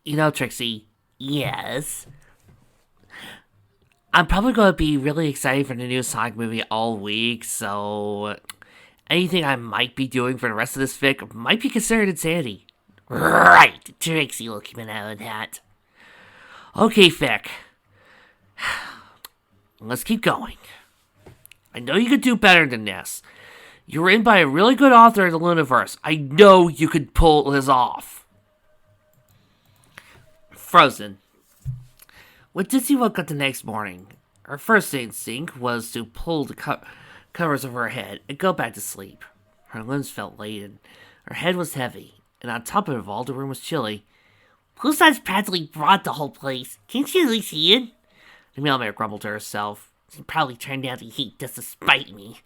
Trixie. Yes. I'm probably going to be really excited for the new Sonic movie all week, so anything I might be doing for the rest of this fic might be considered insanity. Right, Trixie will keep an eye on that. Okay, fic. Let's keep going. I know you could do better than this. You're written by a really good author of the Lunaverse. I know you could pull this off. Frozen. When Dizzy woke up the next morning, her first instinct was to pull the covers over her head and go back to sleep. Her limbs felt laden, her head was heavy, and on top of it all, the room was chilly. Poussin's practically brought the whole place. Can't you at least see it? The mailman grumbled to herself. She probably turned down the heat just to spite me.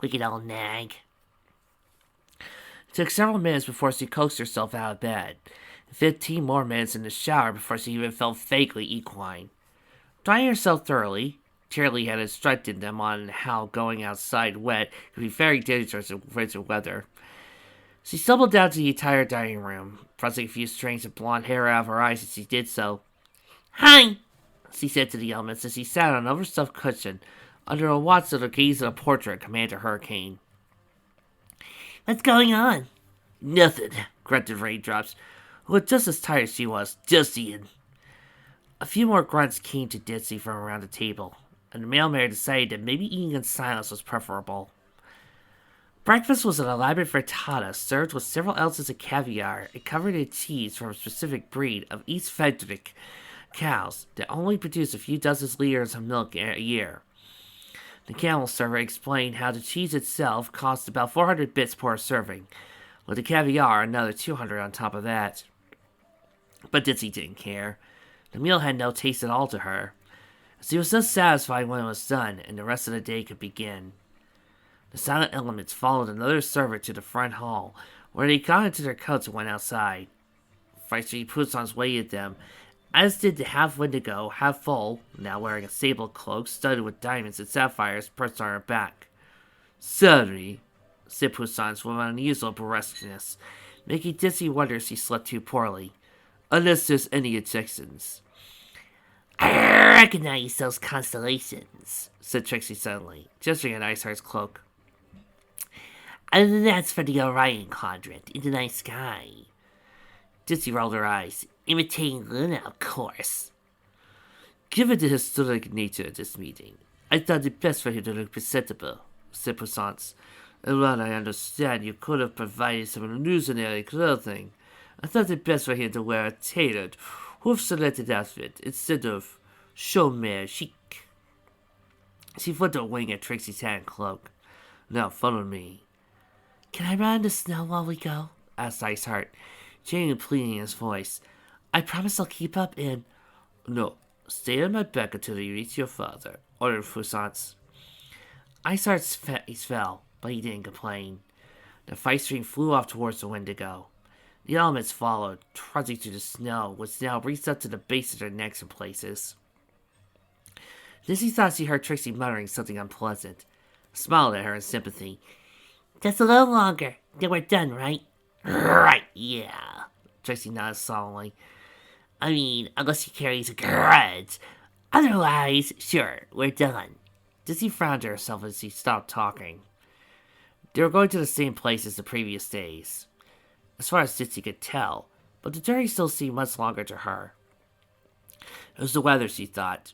Wicked old nag. It took several minutes before she coaxed herself out of bed. 15 more minutes in the shower before she even felt vaguely equine. Drying herself thoroughly, Charlie had instructed them on how going outside wet could be very dangerous in winter weather. She stumbled down to the entire dining room, pressing a few strands of blonde hair out of her eyes as she did so. Hi, she said to the elements as she sat on an overstuffed cushion under a watch of the gaze of a portrait of Commander Hurricane. What's going on? Nothing, grunted Raindrops, who was just as tired as she was, just eating. A few more grunts came to Ditzy from around the table, and the mailman decided that maybe eating in silence was preferable. Breakfast was an elaborate frittata served with several ounces of caviar and covered in cheese from a specific breed of East Frederick cows that only produce a few dozen liters of milk a year. The camel server explained how the cheese itself cost about 400 bits per serving, with the caviar another 200 on top of that. But Ditzy didn't care. The meal had no taste at all to her. She was just satisfied when it was done, and the rest of the day could begin. The silent elements followed another server to the front hall, where they got into their coats and went outside. Feisty Poussons waited them, as did the half Wendigo, half full, now wearing a sable cloak studded with diamonds and sapphires perched on her back. Sorry, said Poussons with unusual brusqueness, making Dizzy wonder if she slept too poorly. Unless there's any objections. I recognize those constellations, said Trixie suddenly, gesturing at Ice Heart's cloak. And that's for the Orion quadrant in the night sky. Dizzy rolled her eyes, imitating Luna, of course. Given the historic nature of this meeting, I thought it best for him to look presentable, said Poussons. And while I understand you could have provided some illusionary clothing, I thought it best for him to wear a tailored, hoof-selected outfit instead of chômeur chic. She flipped a wing at Trixie's hand cloak. Now follow me. Can I run in the snow while we go? Asked Ice Heart, genuinely pleading in his voice. I promise I'll keep up and... No, stay on my back until you reach your father, ordered Poussons. Ice Heart's face fell, but he didn't complain. The fight string flew off towards the Wendigo. The elements followed, trudging through the snow, which now reached up to the base of their necks in places. Lizzie thought she heard Trixie muttering something unpleasant, smiled at her in sympathy. Just a little longer, then we're done, right? Right, yeah, Trixie nodded solemnly. I mean, unless he carries a grudge. Otherwise, sure, we're done. Dizzy frowned at herself as she stopped talking. They were going to the same place as the previous days, as far as Dizzy could tell, but the journey still seemed much longer to her. It was the weather, she thought.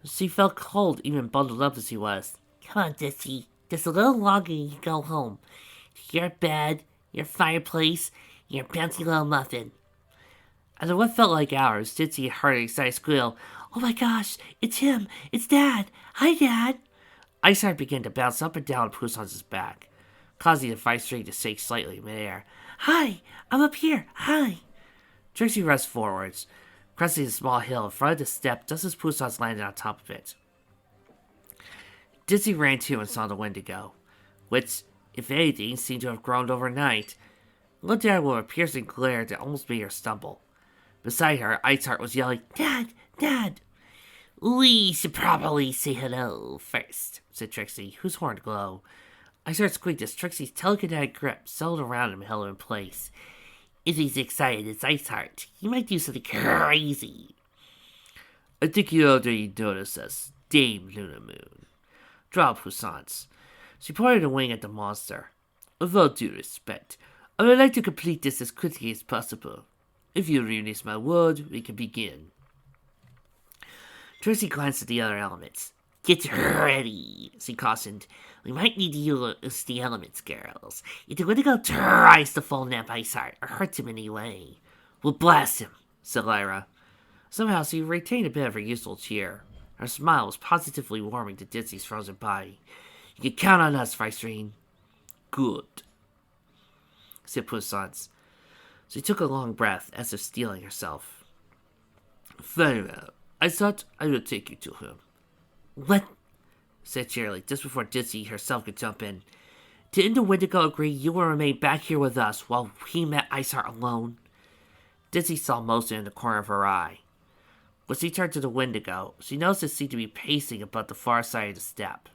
She felt cold, even bundled up as she was. Come on, Dizzy, just a little longer and you can go home. To your bed, your fireplace, your bouncy little muffin. After what felt like hours, Dizzy heard an excited squeal. Oh my gosh, it's him! It's Dad! Hi, Dad! Ice Heart began to bounce up and down on Poussons' back, causing the fight string to shake slightly in midair. Hi! I'm up here! Hi! Trixie rushed forwards, cresting a small hill in front of the step just as Poussons landed on top of it. Dizzy ran too and saw the Wendigo, which, if anything, seemed to have grown overnight. Looked at her with a piercing glare that almost made her stumble. Beside her, Ice Heart was yelling, Dad! Dad! We should probably say hello first, said Trixie, whose horn glowed. Ice Heart squeaked as Trixie's telekinetic grip settled around him and held him in place. If he's excited as Ice Heart, he might do something crazy. I think you already noticed us, Dame Luna Moon. Drop Poussance. She pointed a wing at the monster. With all due respect, I would like to complete this as quickly as possible. If you release my word, we can begin. Tracy glanced at the other elements. Get ready, she cautioned. We might need to use the elements, girls. If the Wendigo tries to fall nap Ice Heart or hurts him in any way, we'll blast him, said Lyra. Somehow she retained a bit of her usual cheer. Her smile was positively warming to Dizzy's frozen body. You can count on us, Victorine. Good, said Poussance. She took a long breath, as if steeling herself. Very well. I thought I would take you to him. What? Said Shirley, just before Dizzy herself could jump in. Didn't the Wendigo agree you will remain back here with us while he met Ice Heart alone? Dizzy saw motion in the corner of her eye. When she turned to the Wendigo, she noticed it seemed to be pacing about the far side of the step.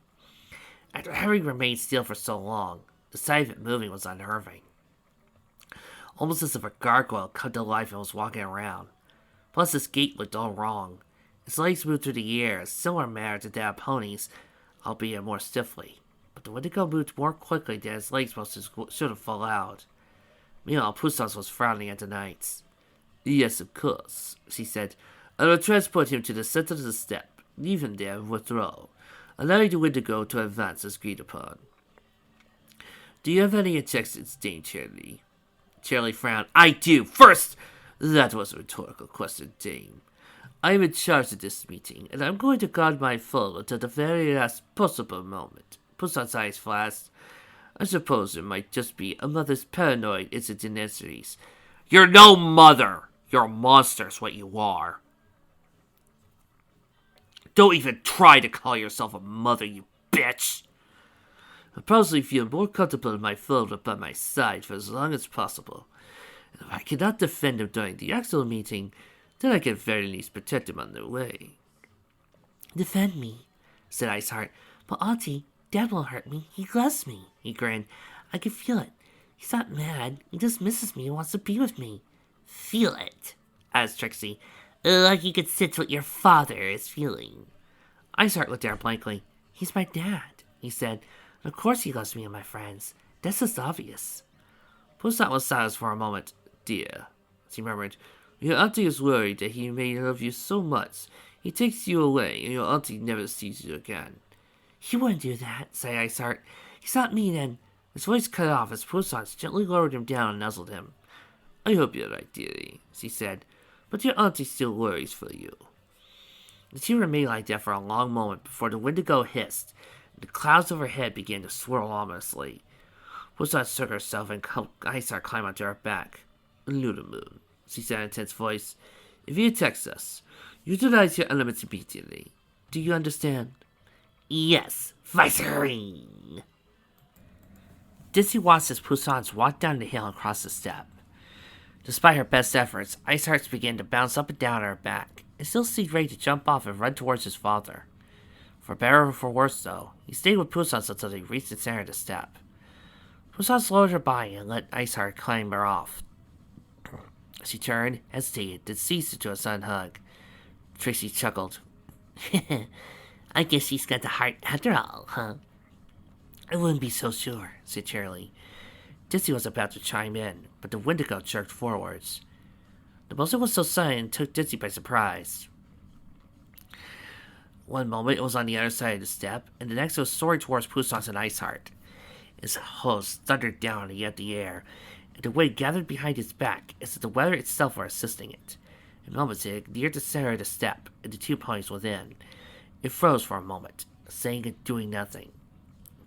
After having remained still for so long, the sight of it moving was unnerving. Almost as if a gargoyle come to life and was walking around. Plus, his gait looked all wrong. His legs moved through the air, a similar manner to that of ponies, albeit more stiffly. But the Wendigo moved more quickly than his legs must should have allowed. Meanwhile, Poussance was frowning at the knights. Yes, of course, she said. I will transport him to the center of the step, leave him there and withdraw, allowing the Wendigo to advance as agreed upon. Do you have any objections, Dame Charlie? Charlie frowned. I do. First! That was a rhetorical question, Dame. I am in charge of this meeting, and I'm going to guard my foe until the very last possible moment. Poussance's eyes flashed. I suppose it might just be a mother's paranoid incidentalities. You're no mother! You're a monster is what you are. Don't even try to call yourself a mother, you bitch! I probably feel more comfortable in my foe by my side for as long as possible. If I cannot defend him during the actual meeting, then I can at very least protect him on the way. Defend me, said Ice Heart. But Auntie, Dad won't hurt me. He loves me. He grinned. I can feel it. He's not mad. He just misses me and wants to be with me. Feel it, asked Trixie. Like you could sense what your father is feeling. Ice Heart looked at her blankly. He's my dad, he said. Of course he loves me and my friends. That's just obvious. Poussance was silent for a moment. Dear, she murmured, your auntie is worried that he may love you so much. He takes you away, and your auntie never sees you again. He wouldn't do that, said Ice Heart. He's not mean and... His voice cut off as Poussance gently lowered him down and nuzzled him. I hope you're right, dearie, she said, but your auntie still worries for you. The two remained like that for a long moment before the Wendigo hissed, and the clouds overhead began to swirl ominously. Poussance shook herself and Ice Heart climbed onto her back. Luna Moon, she said in a tense voice. If he attacks us, utilize your elements immediately. Do you understand? Yes, Victorine. Dizzy watched as Poussance walked down the hill and crossed the step. Despite her best efforts, Ice Heart began to bounce up and down on her back, and still seemed ready to jump off and run towards his father. For better or for worse, though, he stayed with Poussance until they reached the center of the step. Poussance lowered her body and let Ice Heart climb her off. She turned, hesitated, then ceased into a sudden hug. Trixie chuckled. I guess she's got the heart after all, huh? I wouldn't be so sure, said Charlie. Dizzy was about to chime in, but the Wendigo jerked forwards. The motion was so sudden it took Dizzy by surprise. One moment it was on the other side of the step, and the next it was soaring towards Poussance and Ice Heart. Its hose thundered down into the air, and the wind gathered behind its back as if the weather itself were assisting it. In moments it neared the center of the step, and the two ponies within. It froze for a moment, saying and doing nothing.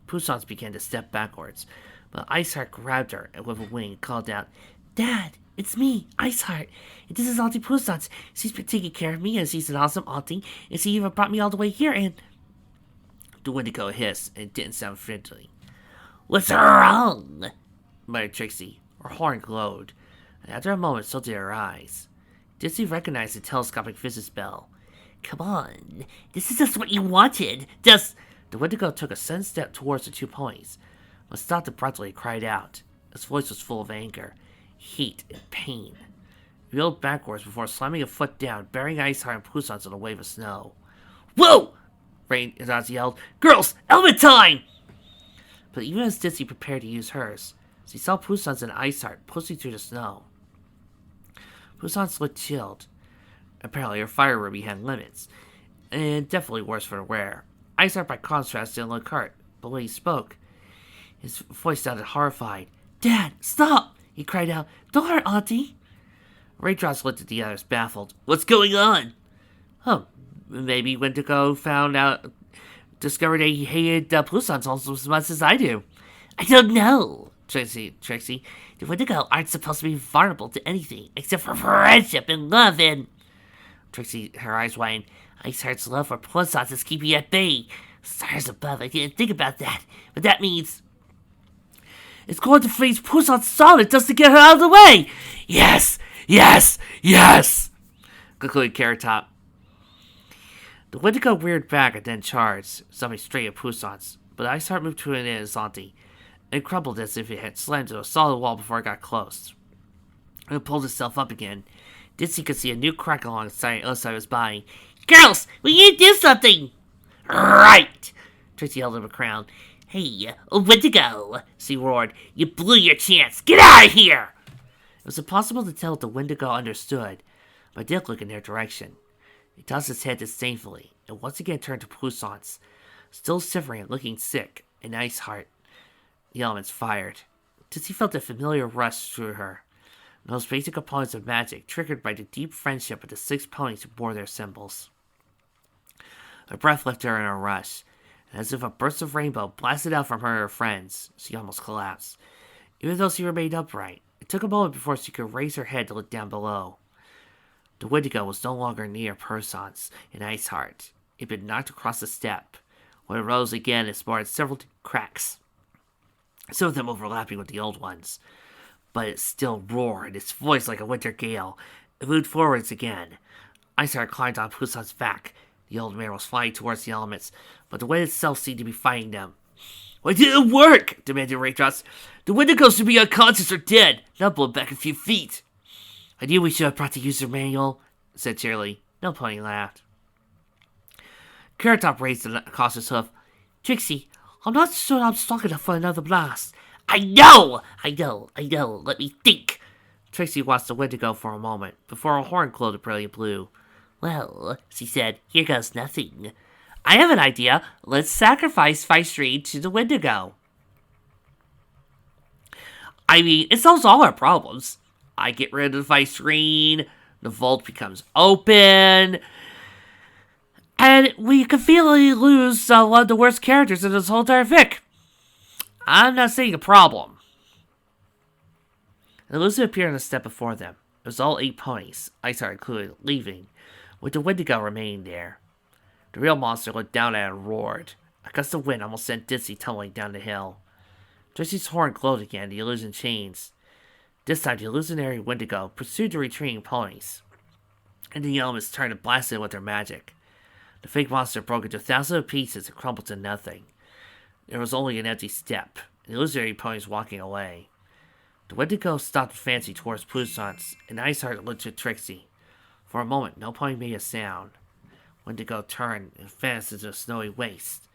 Poussance began to step backwards, but Ice Heart grabbed her and with a wing called out, Dad, it's me, Ice Heart, and this is Auntie Poussance. She's been taking care of me, and she's an awesome auntie, and she even brought me all the way here, and... The Wendigo hissed, and it didn't sound friendly. What's wrong? Muttered Trixie. Her horn glowed, and after a moment so did her eyes. Dizzy recognized the telescopic physics bell. Come on, this is just what you wanted. Just... The Wendigo took a sudden step towards the two ponies, but stopped abruptly and cried out. His voice was full of anger. heat and pain. He reeled backwards before slamming a foot down, burying Ice Heart and Poussons in a wave of snow. Whoa! Raindrops yelled. Girls, element time! But even as Ditsy prepared to use hers, she saw Poussons and Ice Heart pushing through the snow. Poussons looked chilled. Apparently her fire ruby had limits, and definitely worse for the wearer. Ice Heart, by contrast, didn't look hurt, but when he spoke, his voice sounded horrified. Dad, stop! He cried out. Don't hurt Auntie! Raindrops looked at the others, baffled. What's going on? Oh, maybe Wendigo discovered he hated Poussons almost as much as I do. I don't know, Trixie. The Wendigo aren't supposed to be vulnerable to anything except for friendship and love and... Trixie, her eyes widened. Ice Heart's love for Poussons is keeping you at bay. Stars above, I didn't think about that. But that means... It's going to freeze Poussons solid just to get her out of the way! Yes! Concluded Carrot Top. The Wendigo reared back and then charged, something straight at Poussons, but Ice Heart moved to an end his auntie, and crumbled as if it had slammed into a solid wall before it got close. When it pulled itself up again, Ditsy could see a new crack along the other side of his body. Girls, we need to do something! Right! Trixie held up a crown. Hey, Wendigo, she roared. You blew your chance. Get out of here! It was impossible to tell if the Wendigo understood, but it did look in their direction. He tossed his head disdainfully, and once again turned to Poussons, still shivering and looking sick, and Ice Heart. The elements fired. Ditsy felt a familiar rush through her. Those basic components of magic, triggered by the deep friendship of the 6 ponies who bore their symbols. Her breath left her in a rush, and as if a burst of rainbow blasted out from her and her friends, she almost collapsed. Even though she remained upright, it took a moment before she could raise her head to look down below. The Wendigo was no longer near Poussons and Ice Heart. It had been knocked across the step. When it rose again, it sparred several cracks, some of them overlapping with the old ones. But it still roared, its voice like a winter gale. It moved forwards again. Ice Heart climbed on Pousson's back. The old mare was flying towards the elements, but the wind itself seemed to be fighting them. Why didn't it work? Demanded Raindrops. The Wendigo should be unconscious or dead, not blown back a few feet. I knew we should have brought the user manual, said cheerily. No pony laughed. Carrot Top raised a cautious hoof. Trixie, I'm not sure I'm strong enough for another blast. I know! Let me think. Trixie watched the Wendigo for a moment, before a horn glowed brilliant blue. Well, she said, here goes nothing. I have an idea. Let's sacrifice Feistry to the Wendigo. I mean, it solves all our problems. I get rid of the Feistry, the vault becomes open, and we conveniently lose one of the worst characters in this whole entire fic. I'm not seeing a problem. The illusion appeared on the step before them. It was all 8 ponies, Ice Heart included, leaving, with the Wendigo remaining there. The real monster looked down at it and roared. A gust of wind almost sent Ditsy tumbling down the hill. Dritsy's horn glowed again, the illusion changed. This time, the illusionary Wendigo pursued the retreating ponies, and the elements turned and blasted with their magic. The fake monster broke into thousands of pieces and crumbled to nothing. There was only an empty step, and the illusionary ponies walking away. The Wendigo stopped advancing towards Poussons, and Ice Heart looked at Trixie. For a moment, no pony made a sound. Wendigo turned and vanished into a snowy waste.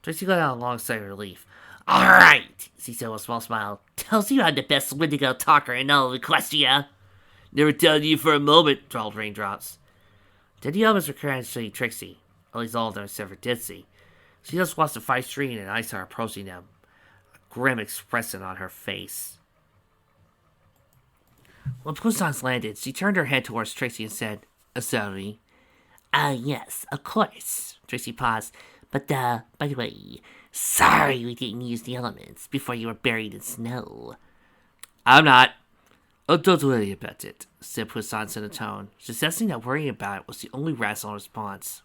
Trixie let out a long sigh of relief. All right, she said with a small smile. Tells you I'm the best Wendigo talker in all of Equestria. Never doubted you for a moment, drawled Raindrops. Then the others were congratulating Trixie, at least all of them except for Ditsy. She just watched the Feistry and Ice Heart approaching them, a grim expression on her face. When Poussons landed, she turned her head towards Trixie and said, sorry. Yes, of course. Trixie paused. But, by the way, sorry we didn't use the elements before you were buried in snow. I'm not. Oh, don't worry about it, said Poussons in a tone, suggesting that worrying about it was the only rational response.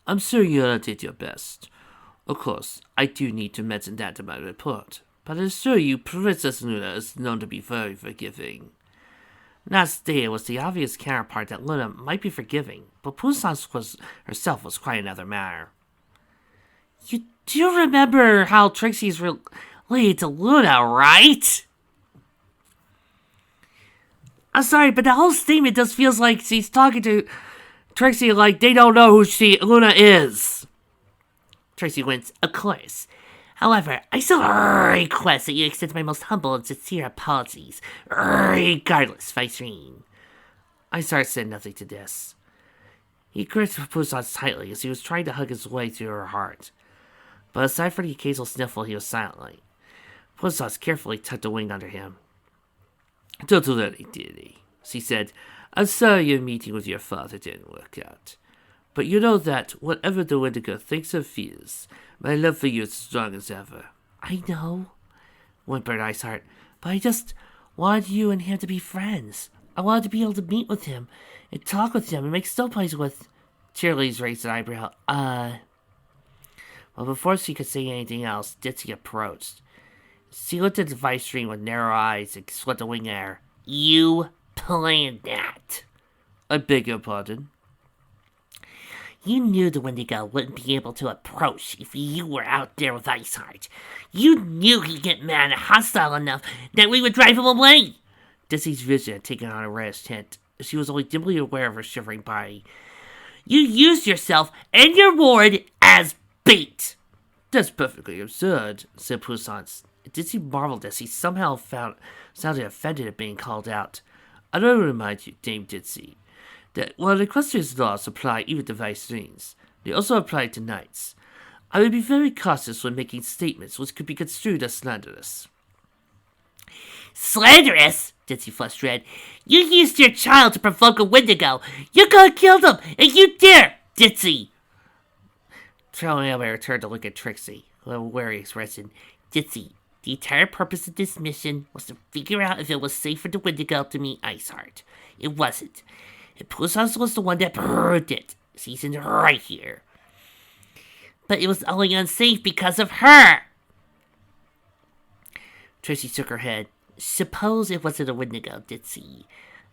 I'm sure you'll did your best. Of course, I do need to mention that in my report, but I assure you Princess Luna is known to be very forgiving. Nastia was the obvious counterpart that Luna might be forgiving, but Poussons herself was quite another matter. You do remember how Trixie's related to Luna, right? I'm sorry, but the whole statement just feels like she's talking to Trixie like they don't know who Luna is. Trixie winks, of course. However, I still request that you extend my most humble and sincere apologies, regardless, Vicene. Ice Heart said nothing to this. He gripped Poussin tightly as he was trying to hug his way through her heart. But aside from the occasional sniffle, he was silent. Poussin carefully tucked a wing under him. Don't do that, dearie, she said. I'm sorry your meeting with your father didn't work out. But you know that, whatever the Wendigo thinks or feels, my love for you is strong as ever. I know, whimpered Ice Heart, but I just wanted you and him to be friends. I wanted to be able to meet with him, and talk with him, and make snow plays with... Cheerleaders raised an eyebrow. Well, before she could say anything else, Ditzy approached. She looked at the Vicene with narrow eyes and swept a wing at her. You planned that. I beg your pardon? You knew the Wendigo wouldn't be able to approach if you were out there with Ice Heart. You knew he'd get mad and hostile enough that we would drive him away. Ditzy's vision had taken on a reddish tint. She was only dimly aware of her shivering body. You used yourself and your ward as bait. That's perfectly absurd, said Poussin. Ditzy marveled as he somehow sounded offended at being called out. I don't remind you, Dame Ditzy, that while the equestrian's laws apply even to Vicenes, they also apply to knights. I would be very cautious when making statements which could be construed as slanderous. Slanderous? Ditzy flushed red. You used your child to provoke a Wendigo. You could have killed him, and you dare, Ditzy! Trelawney turned to look at Trixie, who had a wary expression. Ditzy, the entire purpose of this mission was to figure out if it was safe for the Wendigo to meet Ice Heart. It wasn't. And Poussin was the one that proved it. She's in right here. But it was only unsafe because of her. Trixie shook her head. Suppose it wasn't a Wendigo, Ditzy.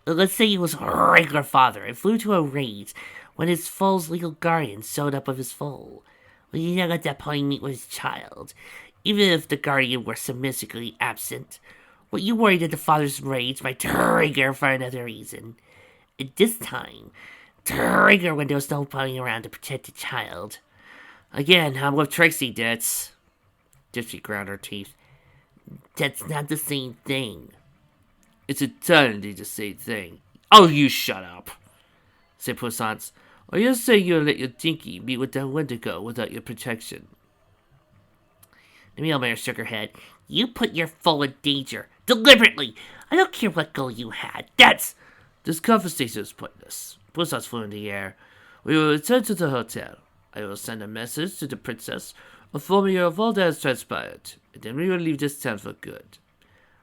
Let's say it was her regular father and flew to a rage when his foal's legal guardian showed up with his foal. Would he not at that point meet with his child, even if the guardian were submissively absent? Were you worried that the father's rage might trigger for another reason? At this time, trigger when there was no pony around to protect the child. Again, I'm with Trixie, Ditz. Ditzy ground her teeth. That's not the same thing. It's entirely the same thing. Oh, you shut up, said Poussin. Or you're saying you'll let your dinky meet with that Wendigo without your protection. The mealmare shook her head. You put your foal in danger, deliberately. I don't care what goal you had. That's... This conversation is pointless. Poussin flew in the air. We will return to the hotel. I will send a message to the princess, informing her of all that has transpired, and then we will leave this town for good.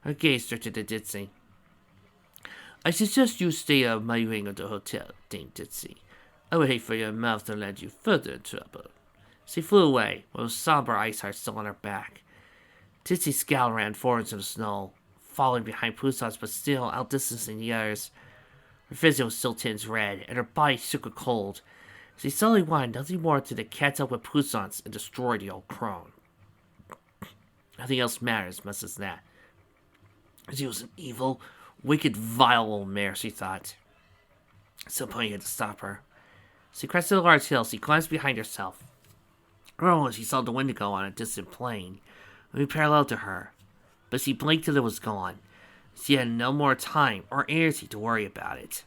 Her gaze drifted to Ditzy. I suggest you stay out of my wing of the hotel, Dame Ditzy. I would hate for your mouth to land you further in trouble. She flew away, with a somber Ice Heart still on her back. Ditzy's scowl ran forward into the snow, falling behind Poussin's but still outdistancing the others. Her vision was still tinged red, and her body shook with cold. She suddenly wanted nothing more than to catch up with Poussin's and destroy the old crone. Nothing else mattered as much as that. She was an evil, wicked, vile old mare, she thought. At some point, he had to stop her. She crested a large hill. She glanced behind herself. Oh, she saw the Wendigo on a distant plain, moving parallel to her. But she blinked till it was gone. She had no more time or energy to worry about it.